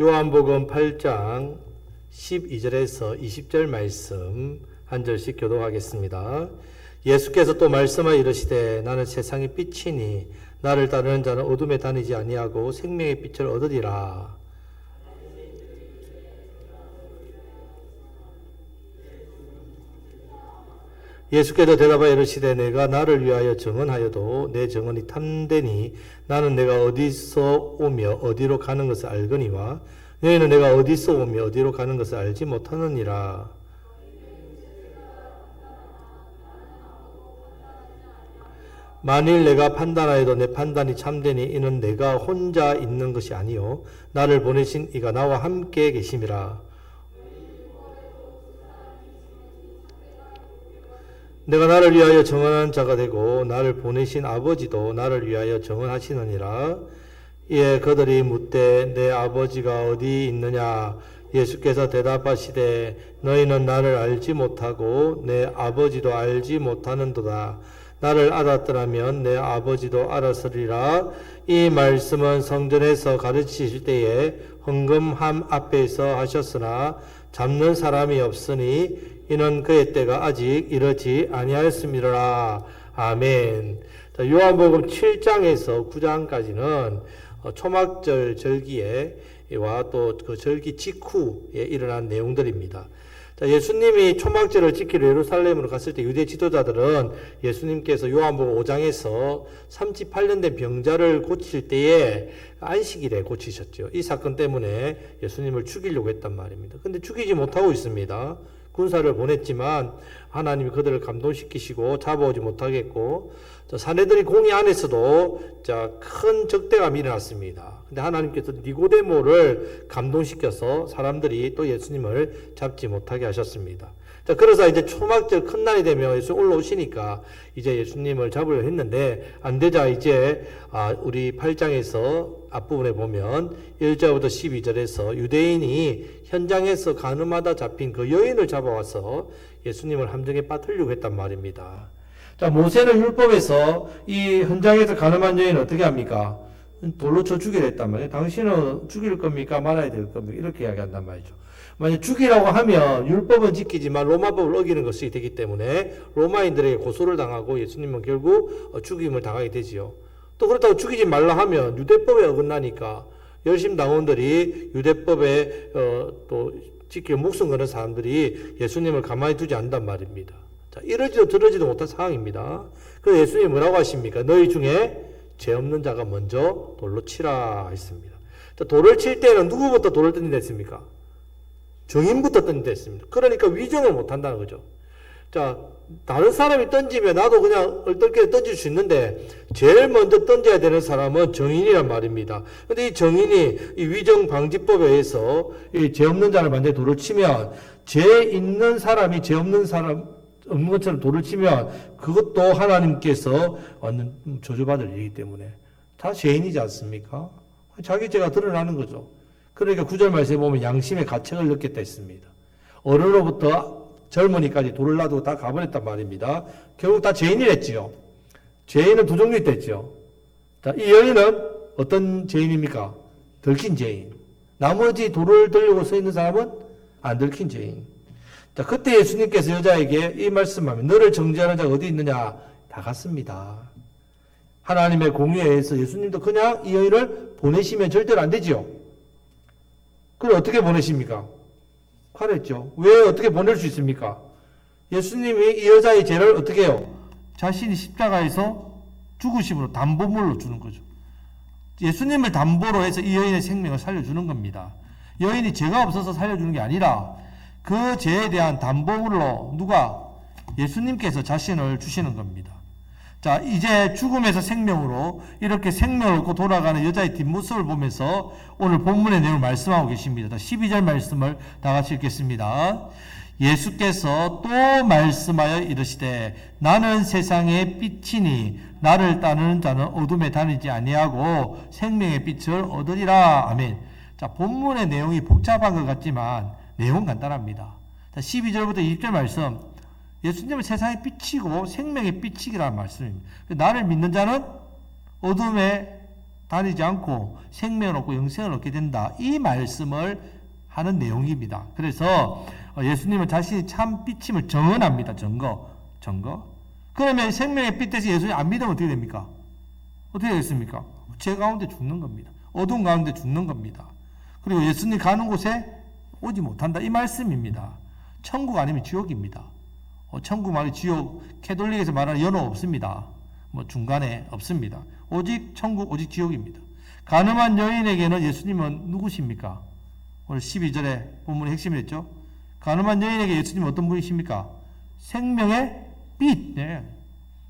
요한복음 8장 12절에서 20절 말씀 한 절씩 교독하겠습니다. 예수께서 또 말씀하여 이르시되 나는 세상의 빛이니 나를 따르는 자는 어둠에 다니지 아니하고 생명의 빛을 얻으리라. 예수께서 대답하여 이르시되 내가 나를 위하여 증언하여도 내 증언이 참되니 나는 내가 어디서 오며 어디로 가는 것을 알거니와 너희는 내가 어디서 오며 어디로 가는 것을 알지 못하느니라. 만일 내가 판단하여도 내 판단이 참되니 이는 내가 혼자 있는 것이 아니요 나를 보내신 이가 나와 함께 계심이라. 내가 나를 위하여 정언한 자가 되고 나를 보내신 아버지도 나를 위하여 정언하시느니라. 이에 그들이 묻되 내 아버지가 어디 있느냐? 예수께서 대답하시되 너희는 나를 알지 못하고 내 아버지도 알지 못하는도다. 나를 알았더라면 내 아버지도 알았으리라. 이 말씀은 성전에서 가르치실 때에 헌금함 앞에서 하셨으나 잡는 사람이 없으니 이는 그의 때가 아직 이르지 아니하였음이라. 아멘. 자, 요한복음 7장에서 9장까지는 초막절 절기와 또 그 절기 직후에 일어난 내용들입니다. 자, 예수님이 초막절을 지키러 예루살렘으로 갔을 때 유대 지도자들은 예수님께서 요한복음 5장에서 38년 된 병자를 고칠 때에 안식일에 고치셨죠. 이 사건 때문에 예수님을 죽이려고 했단 말입니다. 근데 죽이지 못하고 있습니다. 군사를 보냈지만 하나님이 그들을 감동시키시고 잡아오지 못하겠고 사내들이 공의 안에서도 큰 적대감이 일어났습니다. 근데 하나님께서 니고데모를 감동시켜서 사람들이 또 예수님을 잡지 못하게 하셨습니다. 자, 그래서 이제 초막절 큰 날이 되면 예수 올라오시니까 이제 예수님을 잡으려 했는데 안 되자 이제 우리 8장에서 앞부분에 보면 1절부터 12절에서 유대인이 현장에서 간음하다 잡힌 그 여인을 잡아와서 예수님을 함정에 빠뜨리려고 했단 말입니다. 자, 모세는 율법에서 이 현장에서 간음한 여인을 어떻게 합니까? 돌로 쳐 죽이려 했단 말이에요. 당신은 죽일 겁니까? 말아야 될 겁니까? 이렇게 이야기한단 말이죠. 만약 죽이라고 하면 율법은 지키지만 로마법을 어기는 것이 되기 때문에 로마인들에게 고소를 당하고 예수님은 결국 죽임을 당하게 되지요. 또 그렇다고 죽이지 말라 하면 유대법에 어긋나니까 열심 당원들이 유대법에 또 지킬 목숨 거는 사람들이 예수님을 가만히 두지 않는단 말입니다. 자, 이러지도 저러지도 못한 상황입니다. 그래서 예수님이 뭐라고 하십니까? 너희 중에 죄 없는 자가 먼저 돌로 치라 했습니다. 자, 돌을 칠 때는 누구부터 돌을 던진다 했습니까? 정인부터 던진다 했습니다. 그러니까 위정을 못한다는 거죠. 자, 다른 사람이 던지면 나도 그냥 얼떨결에 던질 수 있는데 제일 먼저 던져야 되는 사람은 정인이란 말입니다. 근데 이 정인이 이 위정방지법에 의해서 이 죄 없는 자를 만약에 돌을 치면 죄 있는 사람이 죄 없는 사람 없는 것처럼 돌을 치면 그것도 하나님께서 완전 저주받을 일이기 때문에 다 죄인이지 않습니까? 자기 죄가 드러나는 거죠. 그러니까 9절 말씀에 보면 양심의 가책을 느꼈다 했습니다. 어른으로부터 젊은이까지 돌을 놔두고 다 가버렸단 말입니다. 결국 다 죄인이랬지요. 죄인은 두 종류 있댔죠. 자, 이 여인은 어떤 죄인입니까? 들킨 죄인. 나머지 돌을 들려고 서 있는 사람은 안 들킨 죄인. 자, 그때 예수님께서 여자에게 이 말씀하면 너를 정죄하는 자가 어디 있느냐? 다 갔습니다. 하나님의 공의에 의해서 예수님도 그냥 이 여인을 보내시면 절대로 안 되지요. 그걸 어떻게 보내십니까? 그랬죠. 왜 어떻게 보낼 수 있습니까? 예수님이 이 여자의 죄를 어떻게 해요? 자신이 십자가에서 죽으심으로 담보물로 주는 거죠. 예수님을 담보로 해서 이 여인의 생명을 살려주는 겁니다. 여인이 죄가 없어서 살려주는 게 아니라 그 죄에 대한 담보물로 누가? 예수님께서 자신을 주시는 겁니다. 자, 이제 죽음에서 생명으로 이렇게 생명을 얻고 돌아가는 여자의 뒷모습을 보면서 오늘 본문의 내용을 말씀하고 계십니다. 12절 말씀을 다 같이 읽겠습니다. 예수께서 또 말씀하여 이르시되 나는 세상의 빛이니 나를 따르는 자는 어둠에 다니지 아니하고 생명의 빛을 얻으리라. 아멘. 자, 본문의 내용이 복잡한 것 같지만 내용은 간단합니다. 자, 12절부터 20절 말씀. 예수님은 세상의 빛이고 생명의 빛이라는 말씀입니다. 나를 믿는 자는 어둠에 다니지 않고 생명을 얻고 영생을 얻게 된다. 이 말씀을 하는 내용입니다. 그래서 예수님은 자신이 참 빛임을 증언합니다. 증거. 그러면 생명의 빛 대신 예수님 안 믿으면 어떻게 됩니까? 어떻게 되겠습니까? 죄 가운데 죽는 겁니다. 어두운 가운데 죽는 겁니다. 그리고 예수님 가는 곳에 오지 못한다. 이 말씀입니다. 천국 아니면 지옥입니다. 천국 말이 지옥, 캐톨릭에서 말하는 연호 없습니다. 뭐 중간에 없습니다. 오직 천국, 오직 지옥입니다. 가늠한 여인에게는 예수님은 누구십니까? 오늘 12절에 본문의 핵심이었죠. 가늠한 여인에게 예수님은 어떤 분이십니까? 생명의 빛. 네.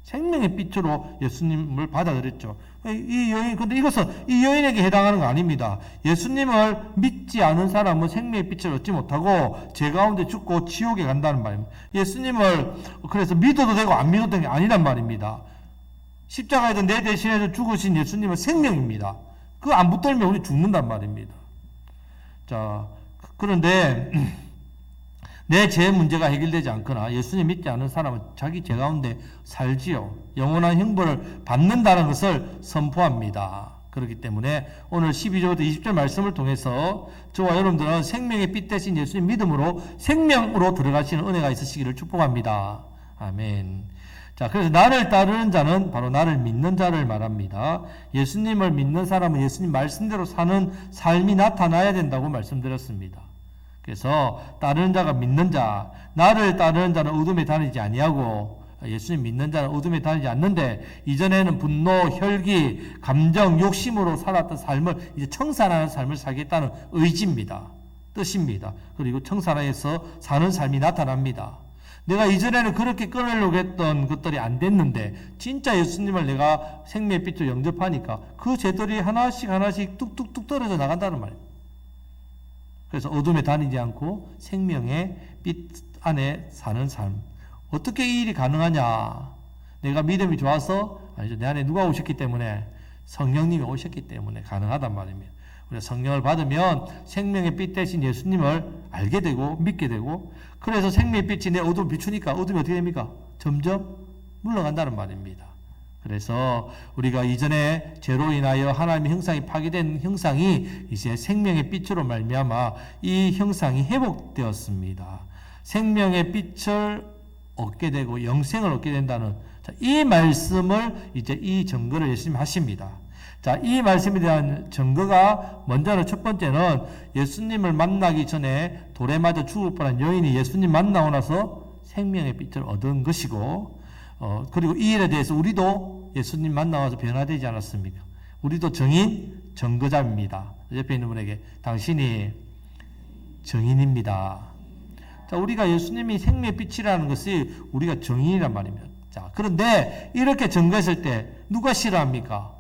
생명의 빛으로 예수님을 받아들였죠. 근데 이것은 이 여인에게 해당하는 거 아닙니다. 예수님을 믿지 않은 사람은 생명의 빛을 얻지 못하고 죄 가운데 죽고 지옥에 간다는 말입니다. 예수님을 그래서 믿어도 되고 안 믿어도 되는 게 아니란 말입니다. 십자가에서 내 대신해서 죽으신 예수님은 생명입니다. 그거 안 붙들면 우리 죽는단 말입니다. 자, 그런데 내 죄 문제가 해결되지 않거나 예수님 믿지 않은 사람은 자기 죄 가운데 살지요. 영원한 형벌을 받는다는 것을 선포합니다. 그렇기 때문에 오늘 12절부터 20절 말씀을 통해서 저와 여러분들은 생명의 빛 대신 예수님 믿음으로 생명으로 들어가시는 은혜가 있으시기를 축복합니다. 아멘. 자, 그래서 나를 따르는 자는 바로 나를 믿는 자를 말합니다. 예수님을 믿는 사람은 예수님 말씀대로 사는 삶이 나타나야 된다고 말씀드렸습니다. 그래서 따르는 자가 믿는 자, 나를 따르는 자는 어둠에 다니지 아니하고 예수님 믿는 자는 어둠에 다니지 않는데 이전에는 분노, 혈기, 감정, 욕심으로 살았던 삶을 이제 청산하는 삶을 살겠다는 의지입니다. 뜻입니다. 그리고 청산하여서 사는 삶이 나타납니다. 내가 이전에는 그렇게 끊으려고 했던 것들이 안 됐는데 진짜 예수님을 내가 생명의 빛으로 영접하니까 그 죄들이 하나씩 뚝뚝뚝 떨어져 나간다는 말이에요. 그래서 어둠에 다니지 않고 생명의 빛 안에 사는 삶. 어떻게 이 일이 가능하냐? 내가 믿음이 좋아서 아니죠. 내 안에 누가 오셨기 때문에 성령님이 오셨기 때문에 가능하단 말입니다. 우리가 성령을 받으면 생명의 빛 대신 예수님을 알게 되고 믿게 되고 그래서 생명의 빛이 내 어둠을 비추니까 어둠이 어떻게 됩니까? 점점 물러간다는 말입니다. 그래서 우리가 이전에 죄로 인하여 하나님의 형상이 파괴된 형상이 이제 생명의 빛으로 말미암아 이 형상이 회복되었습니다. 생명의 빛을 얻게 되고 영생을 얻게 된다는 이 말씀을 이제 이 증거를 예수님 하십니다. 자, 이 말씀에 대한 증거가 먼저는 첫 번째는 예수님을 만나기 전에 돌에 맞아 죽을 뻔한 여인이 예수님 만나고 나서 생명의 빛을 얻은 것이고 그리고 이 일에 대해서 우리도 예수님 만나와서 변화되지 않았습니까? 우리도 증인, 증거자입니다. 옆에 있는 분에게 당신이 증인입니다. 자, 우리가 예수님이 생명의 빛이라는 것이 우리가 증인이란 말입니다. 자, 그런데 이렇게 증거했을 때 누가 싫어합니까?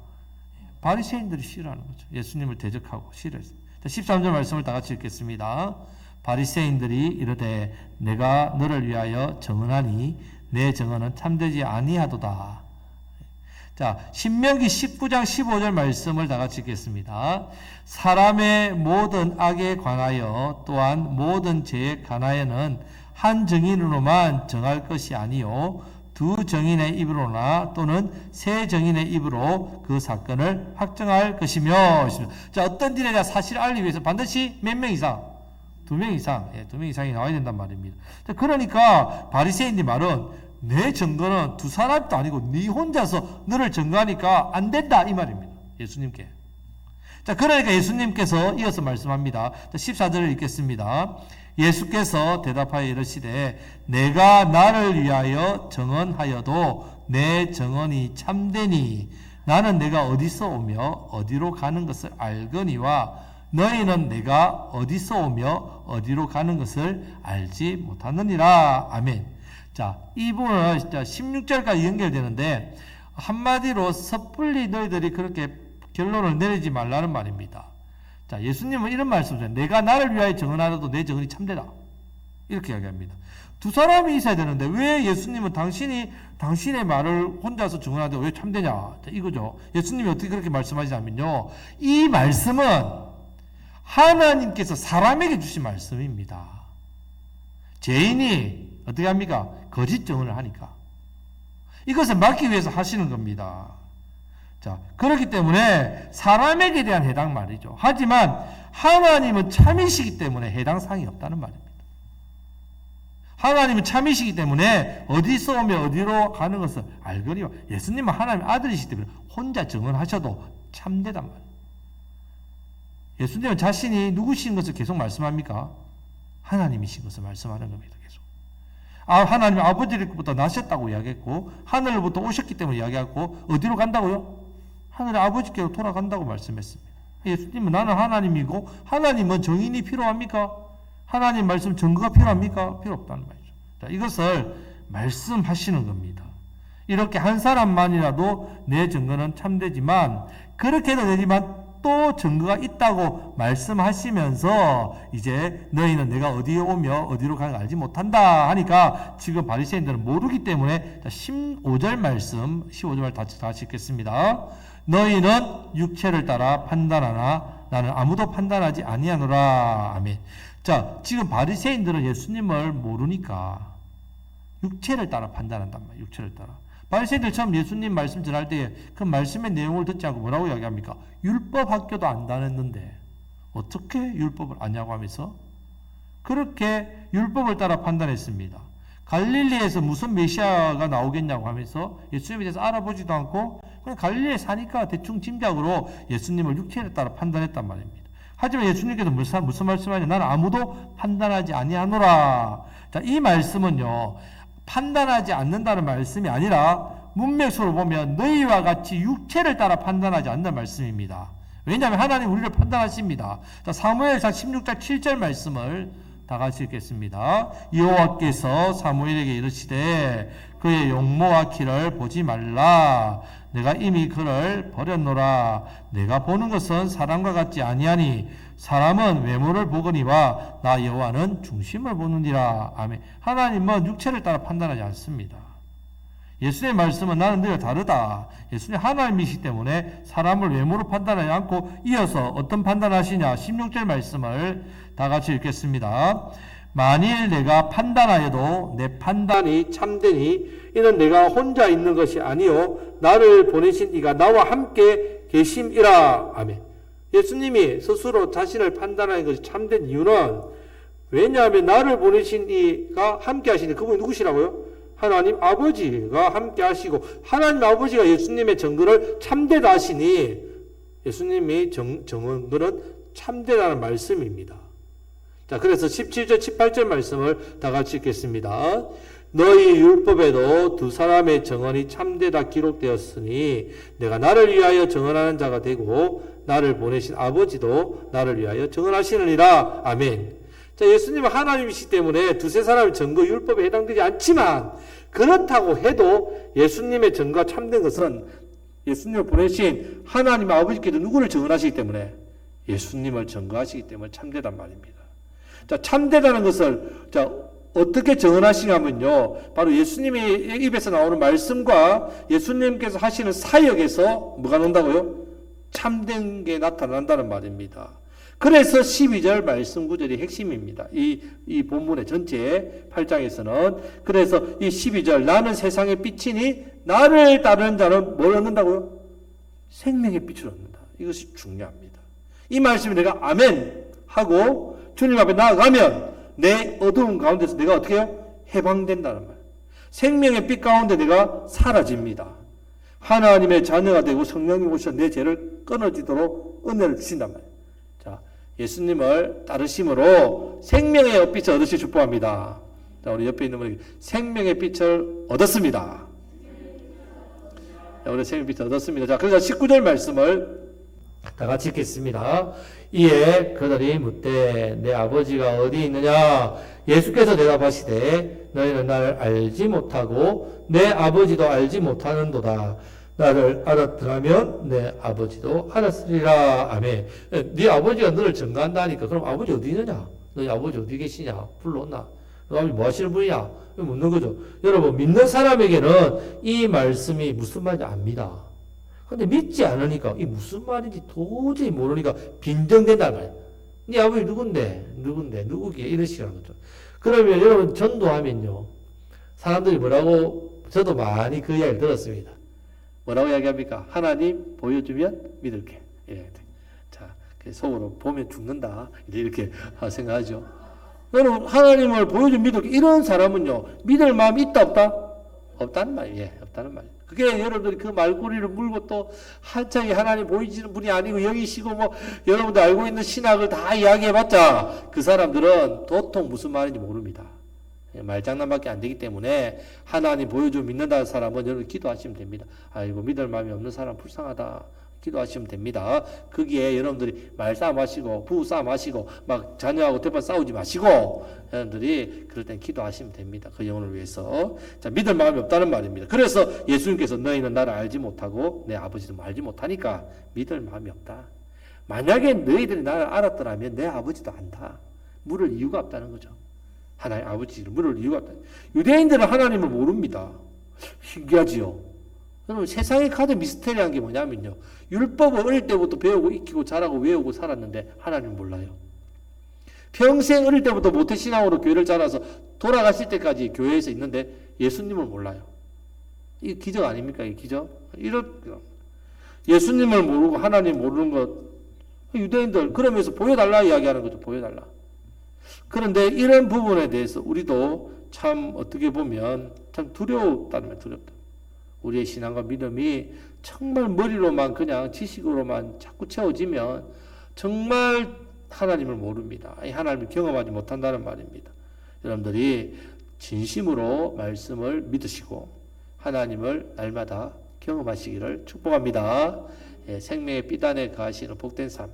바리새인들이 싫어하는 거죠. 예수님을 대적하고 싫어했어요. 13절 말씀을 다 같이 읽겠습니다. 바리새인들이 이르되 내가 너를 위하여 증언하니 내 증언은 참되지 아니하도다. 자, 신명기 19장 15절 말씀을 다 같이 읽겠습니다. 사람의 모든 악에 관하여 또한 모든 죄에 관하여는 한 증인으로만 정할 것이 아니요 두 증인의 입으로나 또는 세 증인의 입으로 그 사건을 확정할 것이며. 자, 어떤 일에 대한 사실을 알리기 위해서 반드시 몇 명 이상? 2명 이상, 2명 이상이 나와야 된단 말입니다. 자, 그러니까 바리새인의 말은 내 증거는 두 사람도 아니고 네 혼자서 너를 증거하니까 안 된다 이 말입니다. 예수님께. 자, 그러니까 예수님께서 이어서 말씀합니다. 14절을 읽겠습니다. 예수께서 대답하여 이르시되 내가 나를 위하여 증언하여도 내 증언이 참되니 나는 내가 어디서 오며 어디로 가는 것을 알거니와 너희는 내가 어디서 오며 어디로 가는 것을 알지 못하느니라. 아멘. 자, 이 부분은 16절까지 연결되는데 한마디로 섣불리 너희들이 그렇게 결론을 내리지 말라는 말입니다. 자, 예수님은 이런 말씀을 해요. 내가 나를 위하여 증언하여도 내 증언이 참되다. 이렇게 이야기합니다. 두 사람이 있어야 되는데 왜 예수님은 당신의 말을 혼자서 증언하되 왜 참되냐? 자, 이거죠. 예수님이 어떻게 그렇게 말씀하시냐면요. 이 말씀은 하나님께서 사람에게 주신 말씀입니다. 죄인이 어떻게 합니까? 거짓 증언을 하니까. 이것을 막기 위해서 하시는 겁니다. 자, 그렇기 때문에 사람에게 대한 해당 말이죠. 하지만 하나님은 참이시기 때문에 해당 사항이 없다는 말입니다. 하나님은 참이시기 때문에 어디서 오면 어디로 가는 것을 알거니와 예수님은 하나님의 아들이시기 때문에 혼자 증언하셔도 참되단 말이에요. 예수님은 자신이 누구신 것을 계속 말씀합니까? 하나님이신 것을 말씀하는 겁니다. 계속. 하나님 아버지로부터 나셨다고 이야기했고 하늘로부터 오셨기 때문에 이야기하고 어디로 간다고요? 하늘의 아버지께로 돌아간다고 말씀했습니다. 예수님은 나는 하나님이고 하나님은 정인이 필요합니까? 하나님 말씀 증거가 필요합니까? 필요 없다는 말이죠. 자, 이것을 말씀하시는 겁니다. 이렇게 한 사람만이라도 내 증거는 참되지만 그렇게 해도 되지만 또 증거가 있다고 말씀하시면서 이제 너희는 내가 어디에 오며 어디로 가는지 알지 못한다 하니까 지금 바리새인들은 모르기 때문에 15절 말씀 15절 말 다시 읽겠습니다. 너희는 육체를 따라 판단하나 나는 아무도 판단하지 아니하노라. 아멘. 자, 지금 바리새인들은 예수님을 모르니까 육체를 따라 판단한단 말이에요. 육체를 따라. 바리새인들 처음 예수님 말씀 전할 때 그 말씀의 내용을 듣지 않고 뭐라고 이야기합니까? 율법 학교도 안 다녔는데 어떻게 율법을 아냐고 하면서 그렇게 율법을 따라 판단했습니다. 갈릴리에서 무슨 메시아가 나오겠냐고 하면서 예수님에 대해서 알아보지도 않고 그냥 갈릴리에 사니까 대충 짐작으로 예수님을 육체를 따라 판단했단 말입니다. 하지만 예수님께서 무슨 말씀하냐? 나는 아무도 판단하지 아니하노라. 자, 이 말씀은요. 판단하지 않는다는 말씀이 아니라 문맥으로 보면 너희와 같이 육체를 따라 판단하지 않는 말씀입니다. 왜냐하면 하나님 우리를 판단하십니다. 자, 사무엘상 16장 7절 말씀을 다 같이 읽겠습니다. 여호와께서 사무엘에게 이르시되 그의 용모와 키를 보지 말라. 내가 이미 그를 버렸노라. 내가 보는 것은 사람과 같지 아니하니 사람은 외모를 보거니와 나 여호와는 중심을 보느니라. 아멘. 하나님은 육체를 따라 판단하지 않습니다. 예수님의 말씀은 나는 너희가 다르다. 예수님 하나님이시기 때문에 사람을 외모로 판단하지 않고 이어서 어떤 판단하시냐 16절 말씀을 다 같이 읽겠습니다. 만일 내가 판단하여도 내 판단이 참되니 이는 내가 혼자 있는 것이 아니요 나를 보내신 이가 나와 함께 계심이라. 아멘. 예수님이 스스로 자신을 판단하는 것이 참된 이유는 왜냐하면 나를 보내신 이가 함께 하시니 그분이 누구시라고요? 하나님 아버지가 함께 하시고 하나님 아버지가 예수님의 증거를 참되다 하시니 예수님이 증거는 참되다는 말씀입니다. 자, 그래서 17절 18절 말씀을 다 같이 읽겠습니다. 너희 율법에도 두 사람의 증언이 참되다 기록되었으니 내가 나를 위하여 증언하는 자가 되고 나를 보내신 아버지도 나를 위하여 증언하시느니라. 아멘. 자, 예수님은 하나님이시기 때문에 두세 사람의 증거 율법에 해당되지 않지만 그렇다고 해도 예수님의 증거가 참된 것은 예수님을 보내신 하나님 아버지께서 누구를 증언하시기 때문에 예수님을 증거하시기 때문에 참되단 말입니다. 자, 참되다는 것을 자 어떻게 증언하시냐면요. 바로 예수님의 입에서 나오는 말씀과 예수님께서 하시는 사역에서 뭐가 나온다고요? 참된 게 나타난다는 말입니다. 그래서 12절 말씀 구절이 핵심입니다. 이 본문의 전체 8장에서는 그래서 이 12절 나는 세상의 빛이니 나를 따르는 자는 뭘 얻는다고요? 생명의 빛을 얻는다. 이것이 중요합니다. 이 말씀을 내가 아멘 하고 주님 앞에 나아가면 내 어두운 가운데서 내가 어떻게 해요? 해방된다는 말. 생명의 빛 가운데 내가 사라집니다. 하나님의 자녀가 되고 성령님 오셔서 내 죄를 끊어지도록 은혜를 주신단 말이에요. 자, 예수님을 따르심으로 생명의 빛을 얻으시 축복합니다. 자, 우리 옆에 있는 분에게 생명의 빛을 얻었습니다. 자, 우리 생명의 빛을 얻었습니다. 자, 그래서 19절 말씀을 다 같이 읽겠습니다. 이에 그들이 묻되 내 아버지가 어디 있느냐? 예수께서 대답하시되 너희는 나를 알지 못하고 내 아버지도 알지 못하는도다. 나를 알았더라면 내 아버지도 알았으리라. 아멘. 네 아버지가 너를 증거한다니까 그럼 아버지 어디 있느냐? 너희 아버지 어디 계시냐? 불러온나? 너 아버지 뭐 하시는 분이냐? 묻는 거죠. 여러분 믿는 사람에게는 이 말씀이 무슨 말인지 압니다. 근데 믿지 않으니까 이 무슨 말인지 도저히 모르니까 빈정된단 말이야. 네 아버지 누군데? 누구기에? 이런 식으로 하는 거죠. 그러면 여러분 전도하면요. 사람들이 뭐라고 저도 많이 그 이야기를 들었습니다. 뭐라고 이야기합니까? 하나님 보여주면 믿을게. 예. 자, 속으로 보면 죽는다. 이렇게 생각하죠. 너는 하나님을 보여주면 믿을게. 이런 사람은요, 믿을 마음이 있다, 없다? 없다는 말이에요. 예, 없다는 말이에요. 그게 여러분들이 그 말꼬리를 물고 또 한창이 하나님 보이지는 분이 아니고 여기시고 뭐 여러분들 알고 있는 신학을 다 이야기해봤자 그 사람들은 도통 무슨 말인지 모릅니다. 말장난밖에 안 되기 때문에 하나님 보여주면 믿는다는 사람은 여러분 기도하시면 됩니다. 아이고 믿을 마음이 없는 사람 불쌍하다. 기도하시면 됩니다. 거기에 여러분들이 말싸움 하시고 부부싸움 하시고 막 자녀하고 대판 싸우지 마시고 여러분들이 그럴 땐 기도하시면 됩니다. 그 영혼을 위해서. 자, 믿을 마음이 없다는 말입니다. 그래서 예수님께서 너희는 나를 알지 못하고 내 아버지도 알지 못하니까 믿을 마음이 없다. 만약에 너희들이 나를 알았더라면 내 아버지도 안다. 물을 이유가 없다는 거죠. 하나님 아버지를 물을 이유가 없다. 유대인들은 하나님을 모릅니다. 신기하지요. 여러분 세상에 가장 미스테리한 게 뭐냐면요. 율법을 어릴 때부터 배우고 익히고 자라고 외우고 살았는데 하나님을 몰라요. 평생 어릴 때부터 모태신앙으로 교회를 자라서 돌아가실 때까지 교회에서 있는데 예수님을 몰라요. 이게 기적 아닙니까? 이게 기적? 예수님을 모르고 하나님 모르는 것 유대인들 그러면서 보여달라 이야기하는 거죠. 보여달라. 그런데 이런 부분에 대해서 우리도 참 어떻게 보면 참 두렵다는 말 두렵다. 우리의 신앙과 믿음이 정말 머리로만 그냥 지식으로만 자꾸 채워지면 정말 하나님을 모릅니다. 하나님을 경험하지 못한다는 말입니다. 여러분들이 진심으로 말씀을 믿으시고 하나님을 날마다 경험하시기를 축복합니다. 예, 생명의 비단에 거하시는 복된 삶.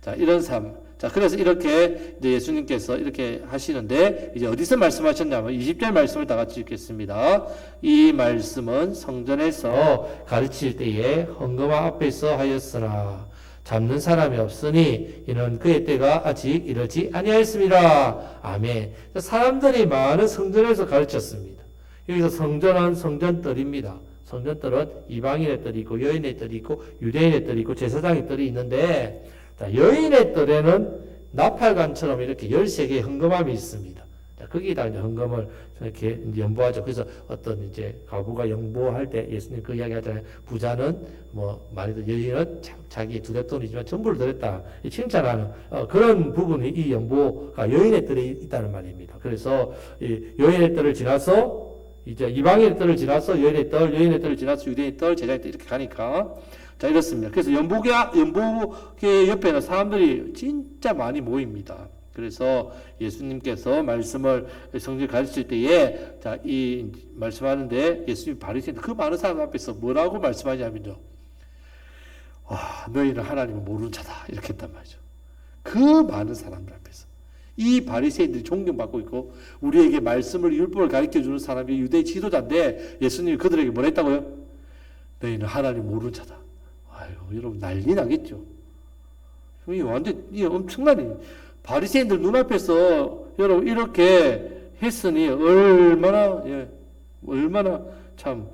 자, 이런 삶. 자, 그래서 이렇게 이제 예수님께서 이렇게 하시는데, 이제 어디서 말씀하셨냐면, 20절 말씀을 다 같이 읽겠습니다. 이 말씀은 성전에서 가르칠 때에 헌금함 앞에서 하였으나, 잡는 사람이 없으니, 이는 그의 때가 아직 이르지 아니하였습니다. 아멘. 사람들이 많은 성전에서 가르쳤습니다. 여기서 성전은 성전뜰입니다. 성전뜰은 이방인의 뜰이 있고, 여인의 뜰이 있고, 유대인의 뜰이 있고, 제사장의 뜰이 있는데, 자, 여인의 뜰에는 나팔관처럼 이렇게 13개의 헌금함이 있습니다. 자, 거기다 이제 헌금을 이렇게 연보하죠. 그래서 어떤 이제 가부가 연보할 때 예수님 그 이야기 하잖아요. 부자는 뭐, 말해도 여인은 자기 두렵돈이지만 전부를 드렸다. 칭찬하는, 그런 부분이 이 연보가 여인의 뜰에 있다는 말입니다. 그래서 이 여인의 뜰을 지나서 이제 이방인의 뜰을 지나서 여인의 뜰을 지나서 유대인의 뜰, 제자의 뜰 이렇게 가니까 자, 이렇습니다. 그래서 연복의 옆에는 사람들이 진짜 많이 모입니다. 그래서 예수님께서 말씀을 성경에 가르칠 때에 자, 이 말씀하는데 예수님이 바리새인들 그 많은 사람 앞에서 뭐라고 말씀하냐면요. 와, 너희는 하나님을 모르는 자다. 이렇게 했단 말이죠. 그 많은 사람들 앞에서. 이 바리새인들이 존경받고 있고 우리에게 말씀을 율법을 가르쳐주는 사람이 유대 지도자인데 예수님이 그들에게 뭐라 했다고요? 너희는 하나님 모르는 자다. 아유, 여러분 난리 나겠죠. 이 완전 이 엄청난 바리새인들 눈앞에서 여러분 이렇게 했으니 얼마나 참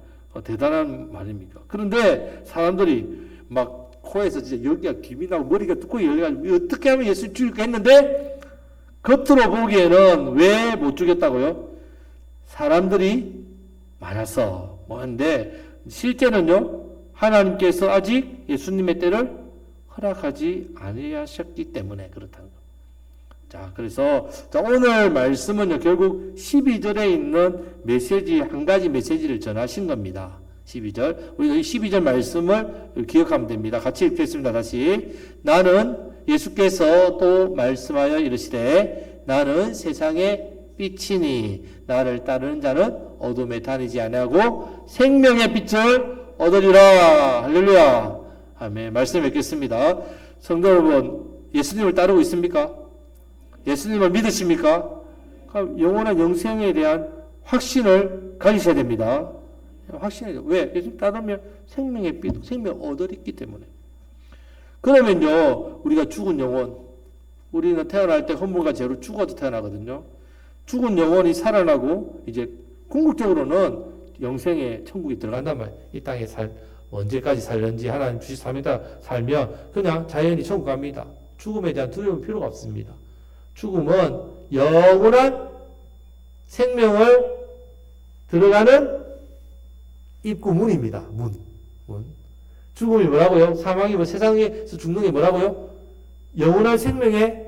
대단한 말입니까? 그런데 사람들이 막 코에서 진짜 열기가 김이 나고 머리가 두껍게 열려가지고 어떻게 하면 예수 죽일까 했는데 겉으로 보기에는 왜 못 죽였다고요? 사람들이 많아서 뭐 한데 실제는요. 하나님께서 아직 예수님의 때를 허락하지 아니하셨기 때문에 그렇다는 겁니다. 자, 그래서 자, 오늘 말씀은요, 결국 12절에 있는 메시지, 한 가지 메시지를 전하신 겁니다. 12절. 우리가 이 12절 말씀을 기억하면 됩니다. 같이 읽겠습니다. 다시. 나는 예수께서 또 말씀하여 이르시되 나는 세상의 빛이니 나를 따르는 자는 어둠에 다니지 아니하고 생명의 빛을 얻으리라. 할렐루야. 아멘. 말씀 읽겠습니다. 성도 여러분, 예수님을 따르고 있습니까? 예수님을 믿으십니까? 영원한 영생에 대한 확신을 가지셔야 됩니다. 확신을. 왜? 예수님 따르면 생명의 빛, 생명을 얻으리기 때문에. 그러면요, 우리가 죽은 영혼, 우리는 태어날 때 헌물과 죄로 죽어도 태어나거든요. 죽은 영혼이 살아나고, 이제 궁극적으로는 영생의 천국에 들어간단 말이에요. 이 땅에 언제까지 살는지 하나님 주시 사명다 살면 그냥 자연히 천국 갑니다. 죽음에 대한 두려움 필요가 없습니다. 죽음은 영원한 생명을 들어가는 입구 문입니다. 죽음이 뭐라고요? 사망이 뭐 세상에서 죽는 게 뭐라고요? 영원한 생명에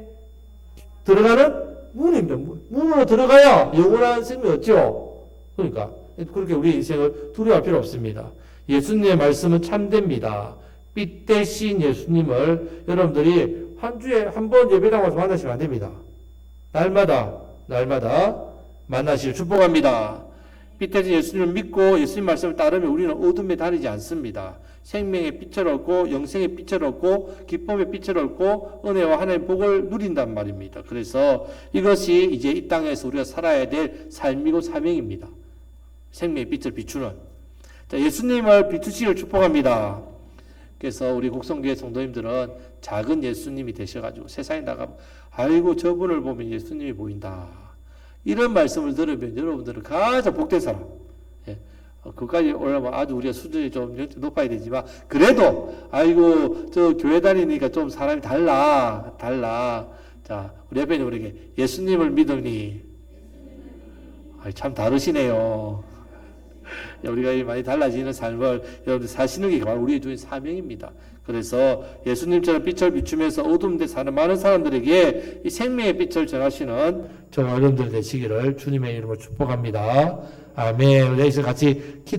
들어가는 문입니다. 문으로 들어가야 영원한 생명이 없죠. 그러니까 그렇게 우리 인생을 두려워할 필요 없습니다. 예수님의 말씀은 참됩니다. 빛 대신 예수님을 여러분들이 한 주에 한 번 예배당 와서 만나시면 안 됩니다. 날마다 만나시길 축복합니다. 빛 대신 예수님을 믿고 예수님 말씀을 따르면 우리는 어둠에 다니지 않습니다. 생명의 빛을 얻고 영생의 빛을 얻고 기쁨의 빛을 얻고 은혜와 하나님의 복을 누린단 말입니다. 그래서 이것이 이제 이 땅에서 우리가 살아야 될 삶이고 사명입니다. 생명의 빛을 비추는. 자, 예수님을 비추시길 축복합니다. 그래서 우리 곡성교회 성도님들은 작은 예수님이 되셔가지고 세상에 나가면 아이고 저분을 보면 예수님이 보인다. 이런 말씀을 들으면 여러분들은 가장 복된 사람. 예. 그까지 올라가면 아주 우리가 수준이 좀 높아야 되지만 그래도 아이고 저 교회 다니니까 좀 사람이 달라. 자 우리 옆에 있는 우리에게 예수님을 믿으니 참 다르시네요. 우리가 많이 달라지는 삶을 여러분들 사시는 게 바로 우리의 주인 사명입니다. 그래서 예수님처럼 빛을 비추면서 어두운데 사는 많은 사람들에게 이 생명의 빛을 전하시는 저와 여러분들 되시기를 주님의 이름으로 축복합니다. 아멘. 여기서 같이 기도